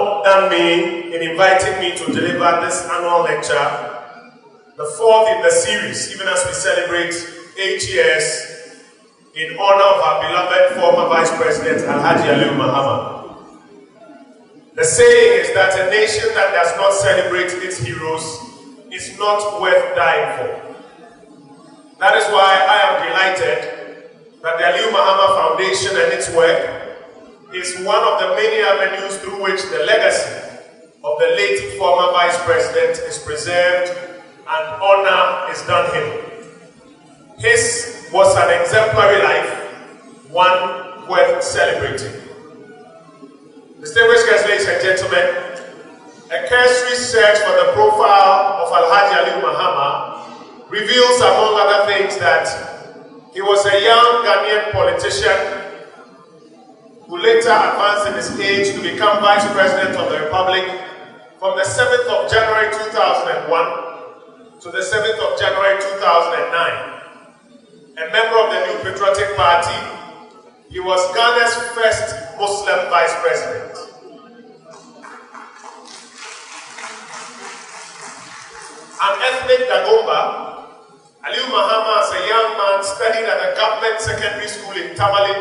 more than me in inviting me to deliver this annual lecture, the fourth in the series, even as we celebrate 8 years in honor of our beloved former Vice President ALHAJI ALIU MAHAMA. The saying is that a nation that does not celebrate its heroes is not worth dying for. That is why I am delighted that the ALIU MAHAMA Foundation and its work is one of the many avenues through which the legacy of the late former Vice President is preserved and honor is done him. His was an exemplary life, one worth celebrating. Distinguished guests, ladies and gentlemen, a cursory search for the profile of ALHAJI ALIU MAHAMA reveals, among other things, that he was a young Ghanaian politician who later advanced in his age to become Vice President of the Republic from the 7th of January 2001 to the 7th of January 2009. A member of the New Patriotic Party, he was Ghana's first Muslim Vice President. An ethnic Dagomba, ALIU MAHAMA as a young man studied at the government secondary school in Tamale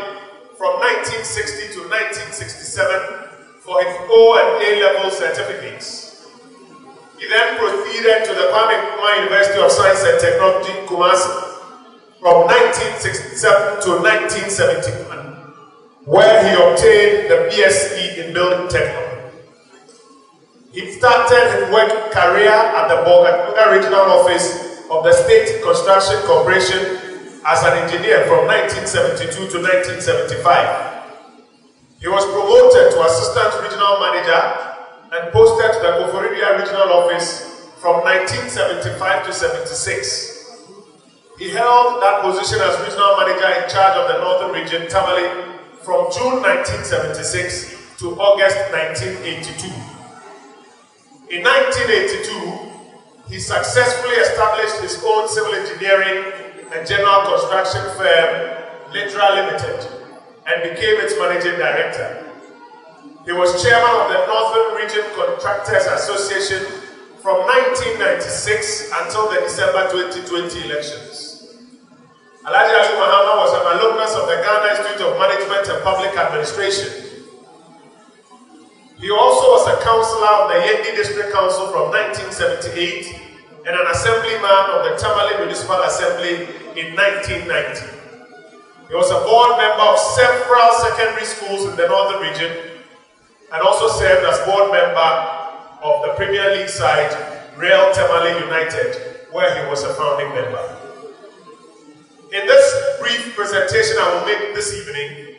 from 1960 to 1967 for his O and A-level certificates. He then proceeded to the Kwame Nkrumah University of Science and Technology, Kumasi, from 1967 to 1971, where he obtained the BSc in Building Technology. He started his work career at the Bogatunga Regional Office of the State Construction Corporation as an engineer from 1972 to 1975. He was promoted to Assistant Regional Manager and posted to the Koforidia Regional Office from 1975 to 76. He held that position as Regional Manager in charge of the Northern Region, Tamale, from June 1976 to August 1982. In 1982, he successfully established his own civil engineering and general construction firm, Litra Limited, and became its managing director. He was chairman of the Northern Region Contractors Association from 1996 until the December 2020 elections. ALHAJI ALIU MAHAMA was an alumnus of the Ghana Institute of Management and Public Administration. He also was a councillor of the Yendi District Council from 1978 and an assemblyman of the Tamale Municipal Assembly in 1990. He was a board member of several secondary schools in the Northern Region and also served as board member of the Premier League side, Real Tamale United, where he was a founding member. In this brief presentation I will make this evening,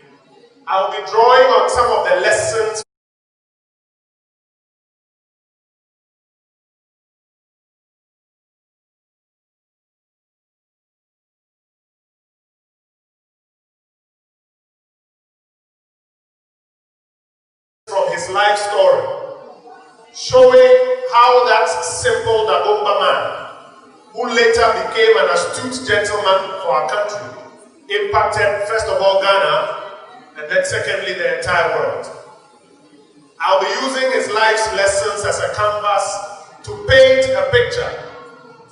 I will be drawing on some of the lessons from his life story, showing how that simple Dagomba man, who later became an astute gentleman for our country, impacted first of all Ghana, and then secondly the entire world. I'll be using his life's lessons as a canvas to paint a picture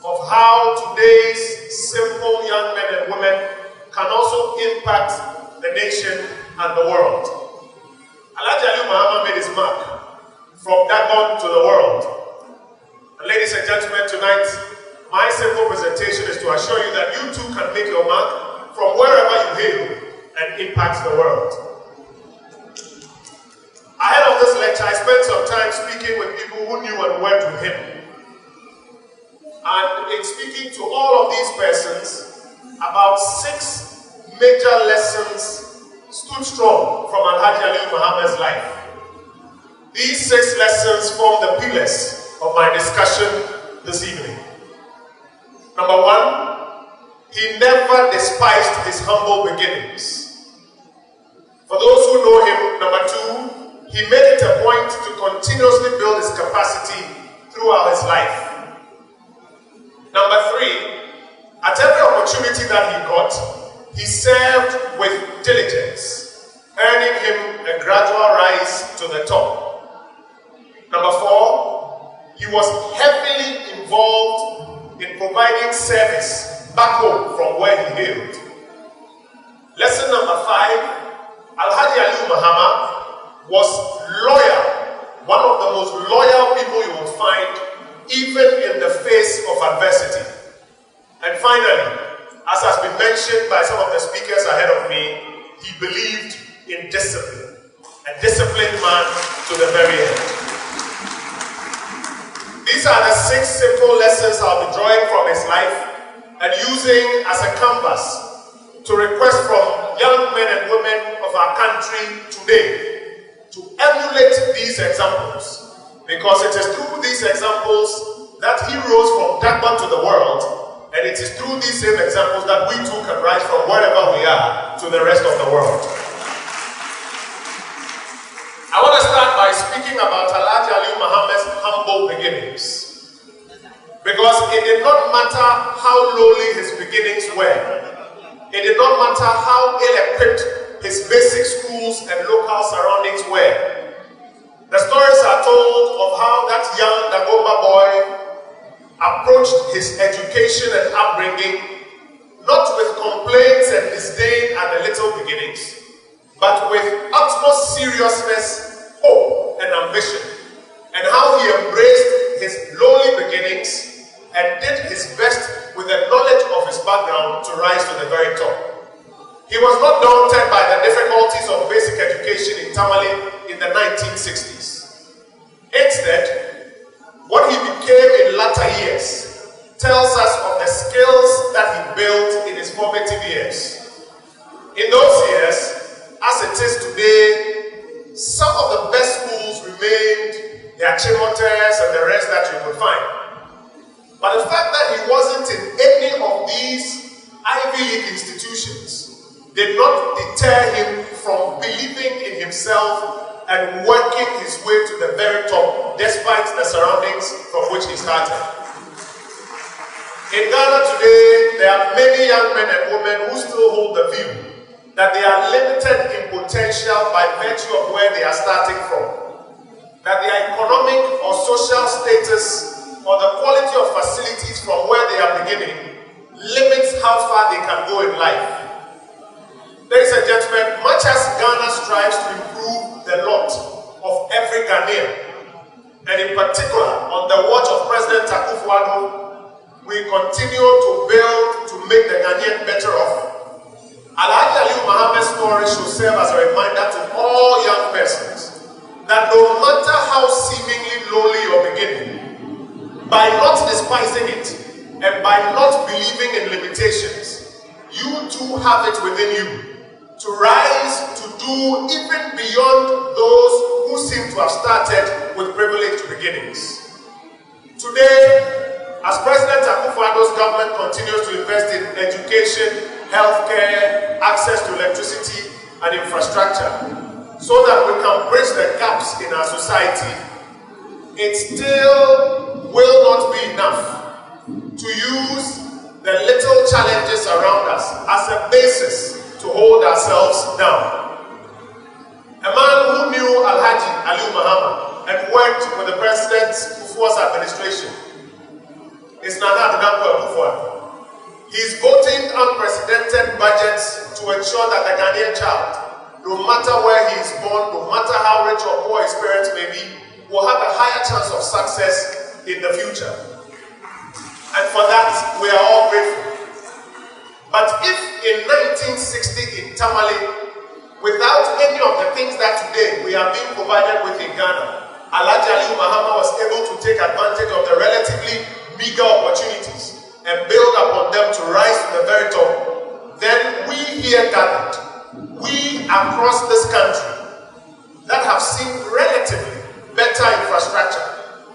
of how today's simple young men and women can also impact the nation and the world. ALHAJI ALIU MAHAMA made his mark from Dagon to the world. And ladies and gentlemen, tonight, my simple presentation is to assure you that you too can make your mark from wherever you hail and impact the world. Ahead of this lecture, I spent some time speaking with people who knew and worked with him. And in speaking to all of these persons, about 6 major lessons stood strong from ALHAJI ALIU MAHAMA's life. These 6 lessons form the pillars of my discussion this evening. Number 1, he never despised his humble beginnings. For those who know him, number 2, he made it a point to continuously build his capacity throughout his life. Number 3, at every opportunity that he got, he served with diligence, earning him a gradual rise to the top. he was heavily involved in providing service back home from where he hailed. Lesson number 5, ALHAJI ALIU MAHAMA was loyal, one of the most loyal people you will find even in the face of adversity. And finally, as has been mentioned by some of the speakers ahead of me, he believed in discipline, a disciplined man to the very end. These are the 6 simple lessons I'll be drawing from his life and using as a canvas to request from young men and women of our country today to emulate these examples, because it is through these examples that he rose from Dagban to the world, and it is through these same examples that we too can rise from wherever we are to the rest of the world. I want to start by speaking about ALHAJI ALIU MAHAMA's humble beginnings, because it did not matter how lowly his beginnings were. It did not matter how ill-equipped his basic schools and local surroundings were. The stories are told of how that young Dagomba boy approached his education and upbringing not with complaints and disdain at the little beginnings, but with utmost seriousness, hope, and ambition, and how he embraced his lowly beginnings and did his best with the knowledge of his background to rise to the very top. He was not daunted by the difficulties of basic education in Tamale in the 1960s. Instead, what he became in latter years tells us of the skills that he built in his formative years. In those years, as it is today, some of the best schools remained the Achimotes and the rest that you could find. But the fact that he wasn't in any of these Ivy League institutions did not deter him from believing in himself and working his way to the very top despite the surroundings from which he started. In Ghana today, there are many young men and women who still hold the view that they are limited in potential by virtue of where they are starting from, that their economic or social status or the quality of facilities from where they are beginning limits how far they can go in life. Ladies and gentlemen, much as Ghana strives to improve the lot of every Ghanaian, and in particular on the watch of President Akufo-Addo, we continue to build to make the Ghanaian better off. ALHAJI ALIU MAHAMA's story should serve as a reminder to all young persons that no matter how seemingly lowly your beginning, by not despising it and by not believing in limitations, you too have it within you to rise to do even beyond those who seem to have started with privileged beginnings. Today, as President Akufo-Addo's government continues to invest in education, healthcare, access to electricity and infrastructure, so that we can bridge the gaps in our society, it still will not be enough to use the little challenges around us as a basis to hold ourselves down. A man who knew ALHAJI ALIU MAHAMA and worked with the President Kufuor's administration is Nana Addo Akufo-Addo. He is voting unprecedented budgets to ensure that the Ghanaian child, no matter where he is born, no matter how rich or poor his parents may be, will have a higher chance of success in the future. And for that, we are all grateful. But if in 1960 in Tamale, without any of the things that today we are being provided with in Ghana, ALHAJI ALIU MAHAMA was able to take advantage of the relatively meager opportunities and build upon them to rise to the very top, then we here gathered, we across this country that have seen relatively better infrastructure,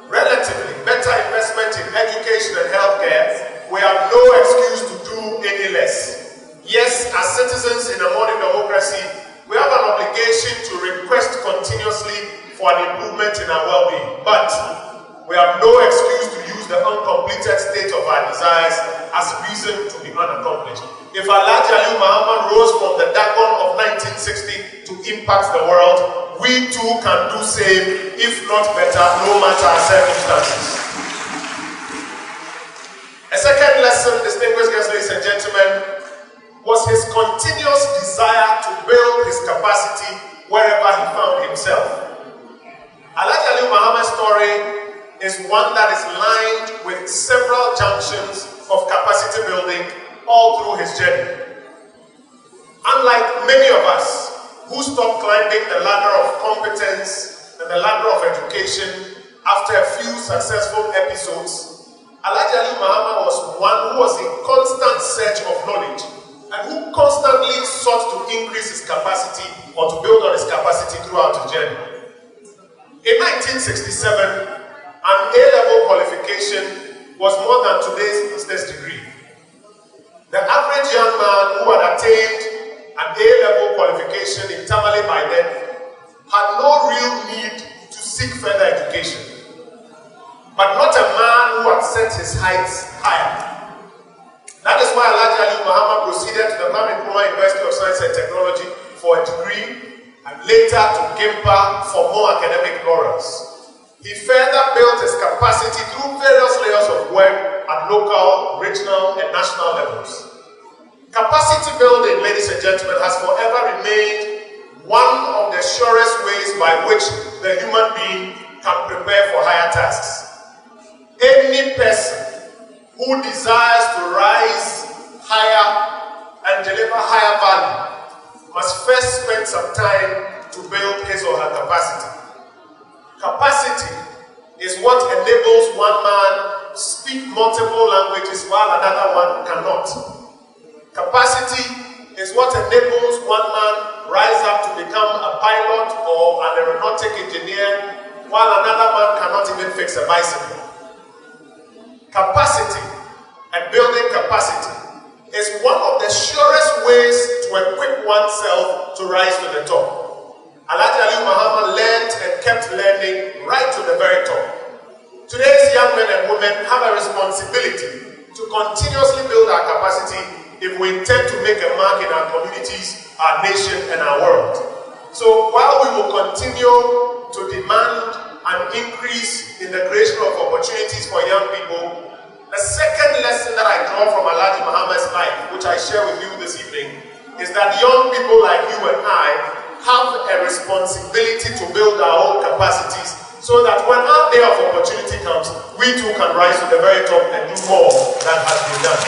relatively better investment in education and healthcare, we have no excuse to do any less. Yes, as citizens in a modern democracy, we have an obligation to request continuously for an improvement in our well-being, but we have no excuse to use the uncompleted state of our desires as reason to be unaccomplished. If ALHAJI ALIU MAHAMA rose from the Dagon of 1960 to impact the world, we too can do same, if not better, no matter our circumstances. A second lesson, distinguished guests, ladies and gentlemen, was his continuous desire to build his capacity wherever he found himself. ALHAJI ALIU Mahama's story is one that is lined with several junctions of capacity building all through his journey. Unlike many of us who stopped climbing the ladder of competence and the ladder of education after a few successful episodes, ALHAJI ALIU Mahama was one who was in constant search of knowledge and who constantly sought to increase his capacity or to build on his capacity throughout his journey. In 1967, an A-level qualification was more than today's business degree. The average young man who had attained an A-level qualification in Tamale by then had no real need to seek further education, but not a man who had set his heights higher. That is why ALHAJI ALIU Mahama proceeded to the Nkrumah University of Science and Technology for a degree and later to GIMPA for more academic laurels. He further built his capacity through various layers of work at local, regional, and national levels. Capacity building, ladies and gentlemen, has forever remained one of the surest ways by which the human being can prepare for higher tasks. Any person who desires to rise higher and deliver higher value must first spend some time to build his or her capacity. Capacity is what enables one man to speak multiple languages while another one cannot. Capacity is what enables one man rise up to become a pilot or an aeronautic engineer while another man cannot even fix a bicycle. Capacity and building capacity is one of the surest ways to equip oneself to rise to the top. ALHAJI ALIU Mahama learned and kept learning right to the very top. Today's young men and women have a responsibility to continuously build our capacity if we intend to make a mark in our communities, our nation, and our world. So while we will continue to demand an increase in the creation of opportunities for young people, the second lesson that I draw from ALHAJI Mahama's life, which I share with you this evening, is that young people like you and I have a responsibility to build our own capacities so that when our day of opportunity comes, we too can rise to the very top and do more than has been done.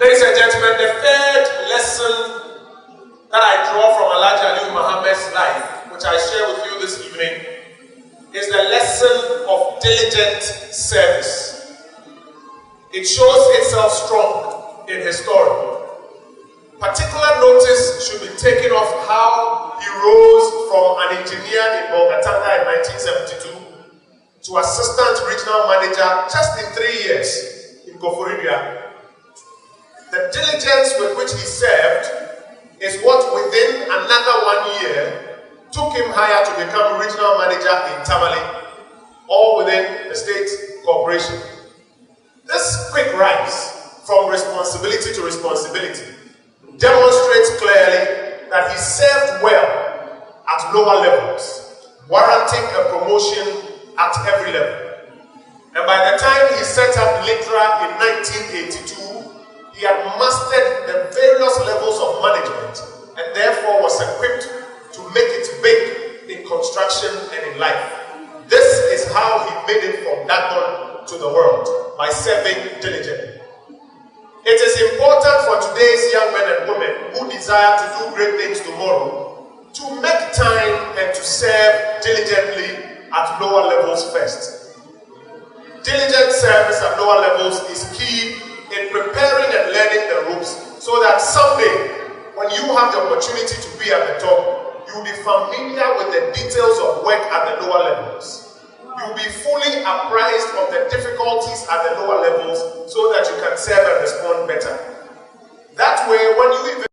Ladies and gentlemen, the third lesson that I draw from ALHAJI ALIU Mahama's life, which I share with you this evening, is the lesson of diligent service. It shows itself strong in his story. Particular notice should be taken of how he rose from an engineer in Bolgatanga in 1972 to assistant regional manager just in 3 years in Koforidua. The diligence with which he served is what within another 1 year took him higher to become regional manager in Tamale, all within the state corporation. This quick rise from responsibility to responsibility demonstrates clearly that he served well at lower levels, warranting a promotion at every level. And by the time he set up LITRA in 1982, he had mastered the various levels of management and therefore was equipped to make it big in construction and in life. This is how he made it from Dagon to the world, by serving diligently. It is important for today's young men and women who desire to do great things tomorrow to make time and to serve diligently at lower levels first. Diligent service at lower levels is key in preparing and learning the ropes so that someday, when you have the opportunity to be at the top, you'll be familiar with the details of work at the lower levels. You'll be fully apprised of the difficulties at the lower levels so that you can serve and respond better. That way, when you